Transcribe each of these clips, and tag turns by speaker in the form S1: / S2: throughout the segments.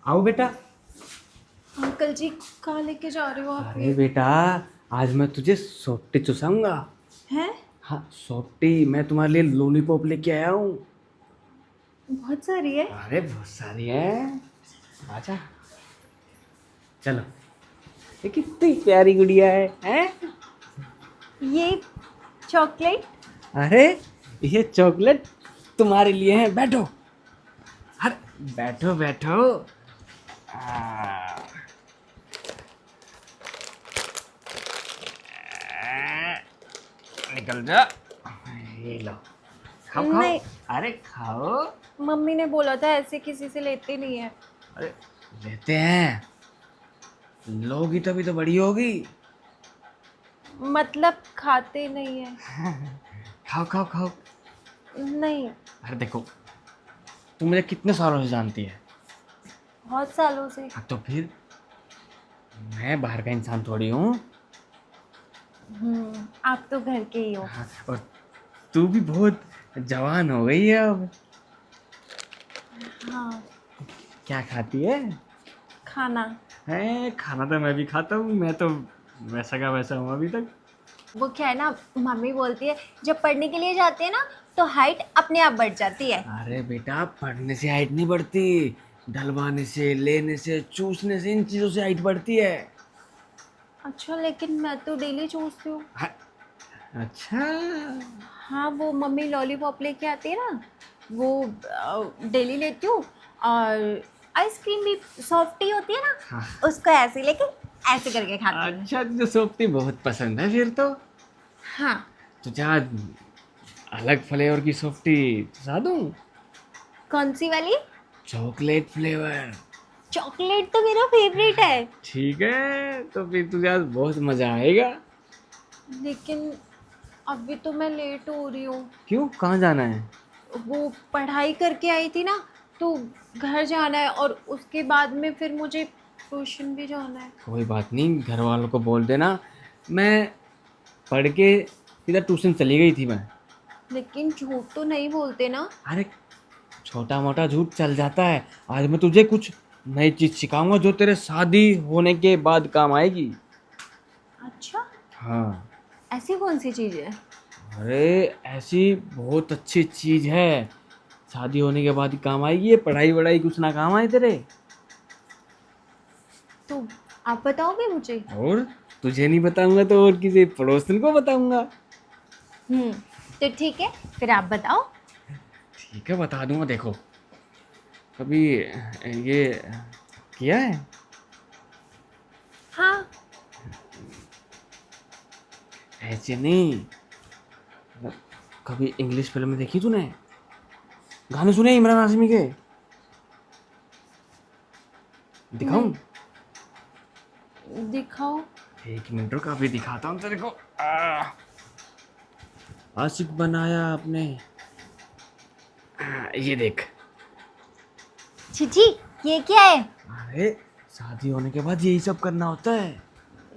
S1: आओ बेटा।
S2: अंकल जी कहाँ लेके जा रहे हो आप?
S1: अरे बेटा, आज मैं तुझे सॉफ्टी चुसाऊंगा।
S2: हैं?
S1: हाँ, सॉफ्टी। मैं तुम्हारे लिए लॉलीपॉप लेके आया हूँ।
S2: बहुत सारी है।
S1: अरे बहुत सारी है। आजा, चलो। ये कितनी प्यारी गुड़िया है?
S2: ये चॉकलेट?
S1: अरे ये चॉकलेट तुम्हारे लिए है, बैठो। अरे बैठो बैठो। आ, निकल जा। ये लो, खाओ खाओ।
S2: नहीं,
S1: अरे खाओ।
S2: मम्मी ने बोला था ऐसे किसी से लेते नहीं है।
S1: अरे लेते हैं, लोगी तभी तो बड़ी होगी।
S2: मतलब खाते नहीं है।
S1: खाओ खाओ खाओ।
S2: नहीं।
S1: अरे देखो, तुम मुझे कितने सालों से जानती है।
S2: बहुत सालों से।
S1: हाँ, तो फिर मैं बाहर का इंसान थोड़ी हूँ।
S2: आप तो घर के ही हो।
S1: हाँ, और तू भी बहुत जवान हो गई है अब।
S2: हाँ।
S1: क्या खाती है?
S2: खाना।
S1: है, खाना तो मैं भी खाता हूँ। मैं तो वैसा का वैसा हूँ अभी तक।
S2: वो क्या है ना, मम्मी बोलती है जब पढ़ने के लिए जाते हैं ना तो हाइट अपने आप बढ़ जाती है।
S1: अरे बेटा, पढ़ने से हाइट नहीं बढ़ती, डलवाने से, लेने से, चूसने से, इन चीजों से हाइट बढ़ती है।
S2: अच्छा, लेकिन मैं तो डेली चूसती हूँ।
S1: हाँ, अच्छा।
S2: हाँ, वो मम्मी लॉलीपॉप लेके आती है ना, वो डेली लेती हूँ। और आइसक्रीम भी सॉफ्टी होती है ना,
S1: हाँ,
S2: उसको ऐसे लेके ऐसे करके खाती हूँ।
S1: अच्छा तुझे सोफ्टी बहुत पसंद है फिर तो।
S2: हाँ।
S1: तुझे आज अलग फ्लेवर की सोफ्टी खिला दूँ।
S2: कौन सी वाली?
S1: Chocolate flavour.
S2: चॉकलेट तो मेरा फेवरेट है।
S1: ठीक है, तो फिर तुझे आज बहुत मजा आएगा।
S2: लेकिन अभी तो मैं लेट हो रही हूँ।
S1: क्यों, कहाँ जाना है?
S2: वो पढ़ाई करके आई थी ना, तो घर जाना है और उसके बाद में फिर मुझे ट्यूशन भी जाना है।
S1: कोई बात नहीं, घर वालों को बोल देना मैं पढ़ के सीधा ट्यूशन चली गई थी मैं।
S2: लेकिन झूठ तो नहीं बोलते ना?
S1: अरे छोटा मोटा झूठ चल जाता है। आज मैं तुझे कुछ नई चीज सिखाऊंगा जो तेरे शादी होने के बाद काम आएगी।
S2: अच्छा,
S1: हाँ।
S2: ऐसी कौन सी चीज़ है?
S1: अरे ऐसी बहुत अच्छी चीज है, शादी होने के बाद ही काम आएगी। ये पढ़ाई वढ़ाई कुछ ना काम आए तेरे।
S2: तो आप बताओगे मुझे?
S1: और तुझे नहीं बताऊंगा तो और किसी पड़ोसन को बताऊंगा।
S2: हम्म, तो ठीक है, फिर आप बताओ।
S1: ठीक है, बता दूंगा। देखो, कभी ये किया है?
S2: हाँ।
S1: ऐसे नहीं, कभी इंग्लिश फिल्म देखी तूने? गाने सुने इमरान हाशमी के? दिखाऊं?
S2: नहीं। दिखाओ।
S1: एक मिनट रुक, अभी दिखाता हूँ तेरे को। आशिक बनाया आपने। ये देख।
S2: छिची, ये क्या है?
S1: अरे शादी होने के बाद यही सब करना होता है।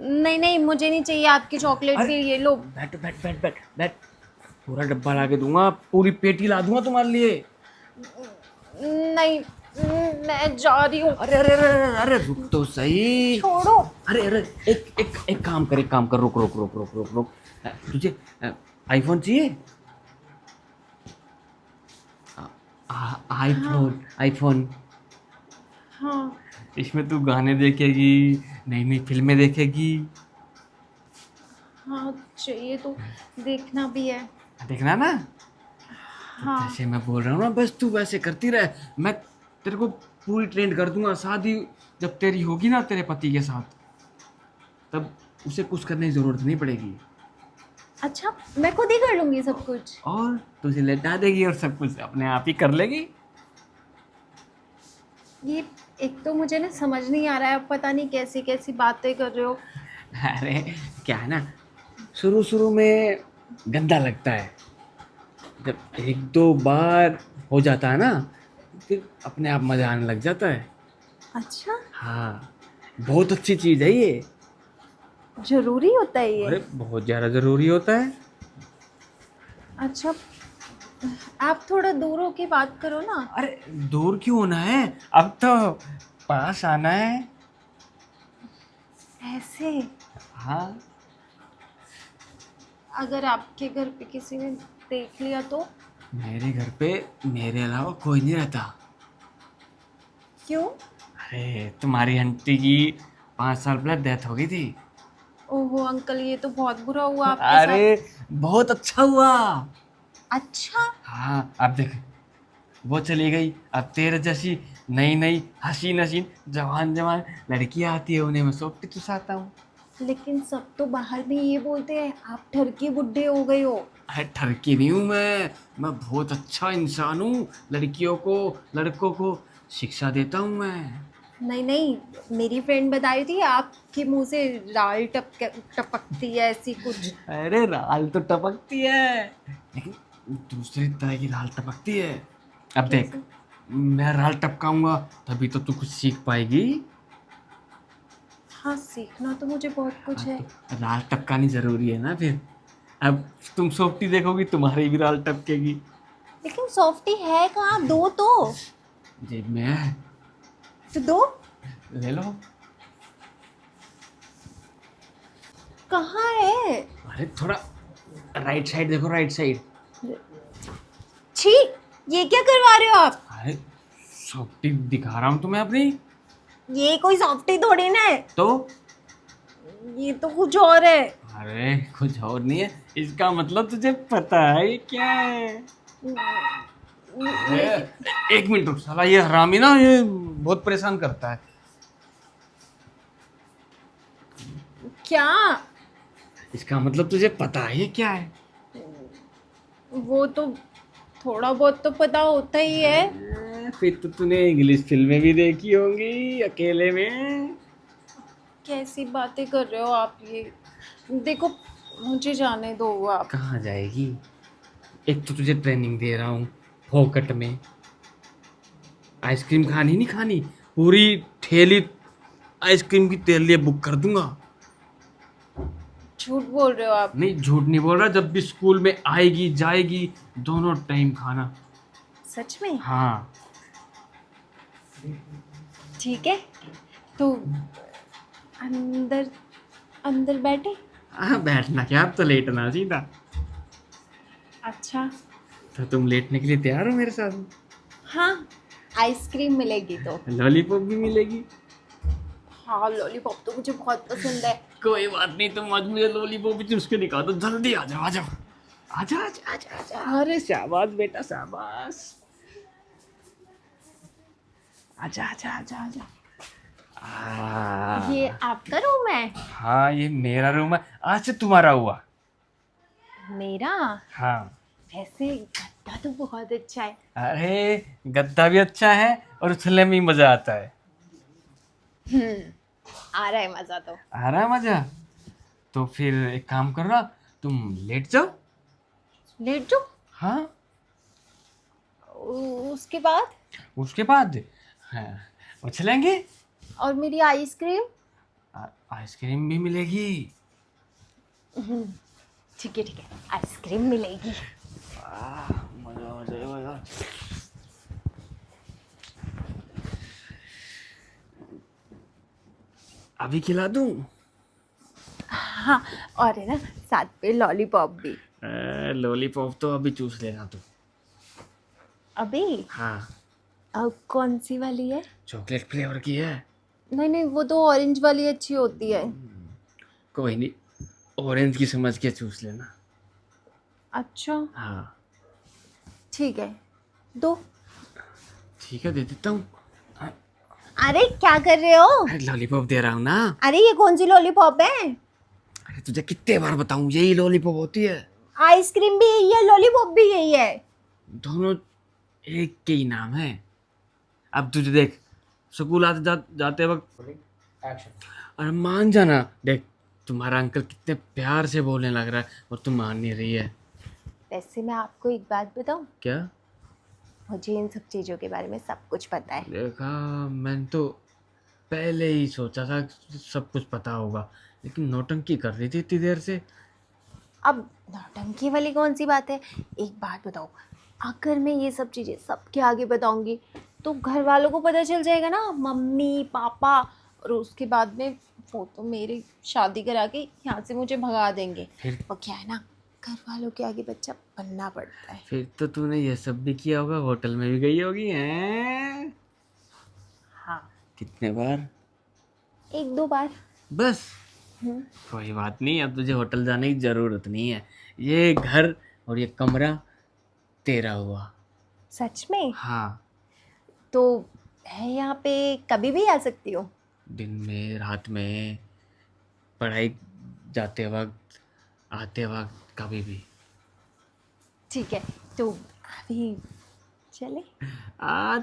S2: नहीं नहीं, मुझे नहीं चाहिए आपकी चॉकलेट,
S1: अरे
S2: फिर ये लो।
S1: बैठ बैठ बैठ बैठ बैठ। पूरा डब्बा ला के दूंगा, पूरी पेटी ला दूंगा तुम्हारे लिए।
S2: नहीं, मैं जा रही हूँ।
S1: अरे अरे अरे अरे अरे, रुक तो सही।
S2: छोड़ो।
S1: अरे अरे, एक एक एक काम कर, एक काम कर, रुक रुक रुक रुक रुक रुक। तुझे आईफोन चाहिए?
S2: हाँ।
S1: IPhone iPhone.
S2: हाँ।
S1: इसमें तू गाने देखेगी, नई नई फिल्में देखेगी।
S2: हाँ, चाहिए तो देखना भी है।
S1: देखना ना। तो
S2: हाँ।
S1: जैसे मैं बोल रहा हूँ ना, बस तू वैसे करती रहे। मैं तेरे को पूरी ट्रेंड कर दूंगा। शादी जब तेरी होगी ना तेरे पति के साथ, तब उसे कुछ करने की जरूरत नहीं पड़ेगी।
S2: अच्छा, मैं खुद ही कर लूंगी सब कुछ?
S1: और तुझे लेटा देगी और सब कुछ अपने आप ही कर लेगी।
S2: ये एक तो मुझे ना समझ नहीं आ रहा है, पता नहीं कैसी कैसी बातें कर रहे हो।
S1: अरे क्या है ना, शुरू शुरू में गंदा लगता है। जब एक दो बार हो जाता है ना, फिर अपने आप मजा आने लग जाता है।
S2: अच्छा,
S1: हाँ, बहुत अच्छी चीज है ये।
S2: जरूरी होता है ये?
S1: अरे बहुत ज्यादा जरूरी होता है।
S2: अच्छा, आप थोड़ा दूर होके बात करो ना।
S1: अरे दूर क्यों होना है, अब तो पास आना है।
S2: ऐसे?
S1: हाँ।
S2: अगर आपके घर पे किसी ने देख लिया तो?
S1: मेरे घर पे मेरे अलावा कोई नहीं रहता।
S2: क्यों?
S1: अरे तुम्हारी आंटी की 5 साल पहले डेथ हो गई थी।
S2: ओहो अंकल, ये तो बहुत बुरा हुआ आपके साथ।
S1: अरे बहुत अच्छा हुआ।
S2: अच्छा।
S1: हाँ अब देख, वो चली गई, अब तेरे जैसी नई नई हसीन हसीन जवान जवान लड़कियां आती है, उन्हें मैं सौंपती चुसाता हूँ।
S2: लेकिन सब तो बाहर में ये बोलते हैं आप ठरकी बुड्ढे हो गए हो।
S1: अरे ठरकी नहीं हूँ मैं बहुत अच्छा इंसान हूँ। लड़कियों को लड़कों को शिक्षा देता हूँ मैं।
S2: नहीं नहीं, मेरी फ्रेंड बता रही थी आपके मुंह से राल टपकती है ऐसी कुछ।
S1: अरे राल तो टपकती है, लेकिन दूसरी तरह की राल टपकती है। अब देख,
S2: कैसे?
S1: मैं राल टपकाऊंगा तभी तो तू कुछ सीख पाएगी।
S2: हाँ, सीखना तो मुझे बहुत कुछ है।
S1: तो राल टपकानी जरूरी है ना फिर। अब तुम सोपती देखोगी तुम्हारी भी राल टपकेगी।
S2: लेकिन सॉफ्टी है कहाँ, दो तो।
S1: जेब में है,
S2: तो दो।
S1: ले लो।
S2: कहाँ है?
S1: अरे थोड़ा राइट साइड देखो, राइट साइड।
S2: छी, ये क्या करवा रहे हो आप?
S1: अरे सोपती दिखा रहा हूँ तुम्हें अपनी।
S2: ये कोई सॉफ्टी थोड़ी ना है,
S1: तो
S2: ये तो कुछ और है।
S1: अरे कुछ और नहीं है, इसका मतलब तुझे पता है ये क्या है। अरे,
S2: लेकिन
S1: एक मिनट रुक, साला ये हरामी ना ये बहुत परेशान करता है।
S2: क्या?
S1: इसका मतलब तुझे पता है ये क्या है।
S2: वो तो थोड़ा बहुत तो पता होता ही है।
S1: फिर तो तूने इंग्लिश फिल्में भी देखी होंगी अकेले में।
S2: कैसी बातें कर रहे हो आप ये? देखो, मुझे जाने दो आप।
S1: कहाँ जाएगी, एक तो तुझे ट्रेनिंग दे रहा हूँ फोकट में। आइसक्रीम खानी नहीं खानी, पूरी ठेली आइसक्रीम की तेरे लिए बुक कर दूंगा।
S2: झूठ बोल रहे हो आप।
S1: नहीं झूठ नहीं बोल रहा, जब भी स्कूल में आएगी जाएगी दोनों टाइम खाना।
S2: सच में?
S1: हाँ।
S2: ठीक है, तो अंदर अंदर बैठे।
S1: हाँ बैठना क्या, अब तो लेटना सीधा।
S2: अच्छा।
S1: तो तुम लेटने के लिए तैयार हो मेरे साथ?
S2: हाँ, आइसक्रीम मिलेगी तो।
S1: लॉलीपॉप भी मिलेगी।
S2: हाँ, लॉलीपॉप तो मुझे बहुत पसंद है।
S1: कोई बात नहीं, तुम आज मुझे लॉलीपॉप भी चूस के दिखा दो, जल्दी आ जाओ आ जाओ। आजा आजा आजा आजा, अरे शाबाश बेटा शाबाश। आजा आजा आजा आजा।
S2: ये आपका रूम है?
S1: हाँ ये मेरा रूम है, आज से तुम्हारा हुआ।
S2: मेरा?
S1: हाँ।
S2: वैसे गद्दा तो बहुत अच्छा है।
S1: अरे गद्दा भी अच्छा है और उछलने में भी मजा आता है।
S2: आ रहा है मजा तो।
S1: आ रहा है मजा? तो फिर एक काम करो ना, तुम लेट जाओ।
S2: लेट जाओ।
S1: हाँ।
S2: उसके बाद?
S1: उसके बाद हाँ उछलेंगे।
S2: और मेरी आइसक्रीम?
S1: आइसक्रीम भी मिलेगी।
S2: ठीक है आइसक्रीम मिलेगी।
S1: मजा मजा मजा। अभी खिला दूं?
S2: हाँ, और है ना साथ पे लॉलीपॉप भी।
S1: लॉलीपॉप तो अभी चूस लेना तू।
S2: अभी?
S1: हाँ।
S2: अब कौन सी वाली है?
S1: चॉकलेट फ्लेवर की है।
S2: नहीं नहीं, वो तो ऑरेंज वाली अच्छी होती है।
S1: कोई नहीं, ऑरेंज की समझ के चूस लेना।
S2: अच्छा
S1: हाँ
S2: ठीक है, दो।
S1: ठीक है दे देता हूँ।
S2: अरे क्या कर रहे हो?
S1: अरे लॉलीपॉप दे रहा हूँ ना।
S2: अरे ये कौन सी लॉलीपॉप है?
S1: अरे तुझे कितने बार बताऊँ, यही लॉलीपॉप होती है।
S2: आइसक्रीम भी यही है, लॉलीपॉप भी यही है।
S1: दोनों एक के ही नाम है। अब तुझे देख, स्कूल जाते वक्त अरे मान जाना, देख तुम्हारा अंकल कितने प्यार से बोलने लग रहा है और तुम मान नहीं रही है।
S2: वैसे मैं आपको एक बात बताऊं,
S1: क्या?
S2: मुझे इन सब चीज़ों के बारे में सब कुछ पता है।
S1: देखा, मैंने तो पहले ही सोचा था कि सब कुछ पता होगा, लेकिन नौटंकी कर रही थी इतनी देर से।
S2: अब नौटंकी वाली कौन सी बात है? एक बात बताओ, अगर मैं ये सब चीज़ें सबके आगे बताऊंगी तो घर वालों को पता चल जाएगा ना, मम्मी पापा, और उसके बाद में वो तो मेरी शादी करा के यहाँ से मुझे भगा देंगे।
S1: फिर
S2: वो क्या है ना, घर वालों के आगे बच्चा बनना पड़ता है।
S1: फिर तो तूने ये सब भी किया होगा, होटल में भी गई होगी हैं?
S2: हाँ,
S1: कितने बार?
S2: 1-2 बार।
S1: बस?
S2: हम्म,
S1: कोई बात नहीं, अब तुझे होटल जाने की जरूरत नहीं है। ये घर और ये कमरा तेरा हुआ।
S2: सच में?
S1: हाँ।
S2: तो है यहाँ पे, कभी भी आ सकती हो?
S1: दिन में, रात में, पढ़ाई जाते वक्त, आते वक्त, कभी भी।
S2: ठीक है, तो अभी चले?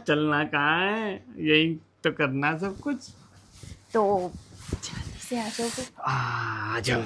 S1: चलना कहाँ है, यही तो करना सब कुछ।
S2: तो जल्दी से आ जाओ फिर।
S1: आ जाओ।